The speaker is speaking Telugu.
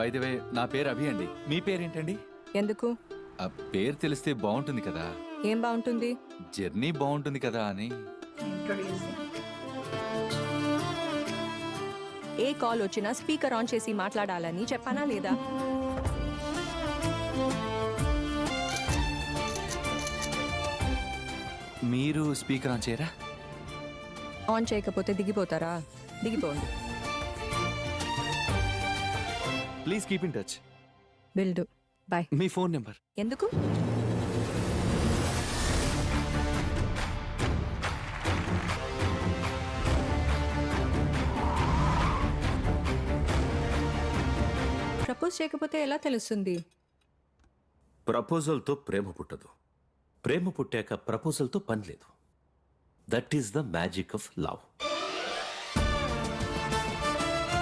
బై ది వే నా పేరు అభి అండి. మీ పేరేంటండి? ఎందుకు? ఆ పేరు తెలిస్తే బాగుంటుంది కదా, ఏం బాగుంటుంది? జర్నీ బాగుంటుంది కదా అని. ఏ కాల్ వచ్చినా స్పీకర్ ఆన్ చేసి మాట్లాడాలని చెప్పానా లేదా? మీరు స్పీకర్ ఆన్ చేయరా? ఆన్ చేయకపోతే దిగిపోతారా? దిగిపోండి. Please keep in touch. Will do. Bye. మీ ఫోన్ నెంబర్? ఎందుకు? ప్రపోజ్ చేయకపోతే ఎలా తెలుస్తుంది? ప్రపోజల్తో ప్రేమ పుట్టదు, ప్రేమ పుట్టాక ప్రపోజల్తో పని లేదు. That is the magic of love.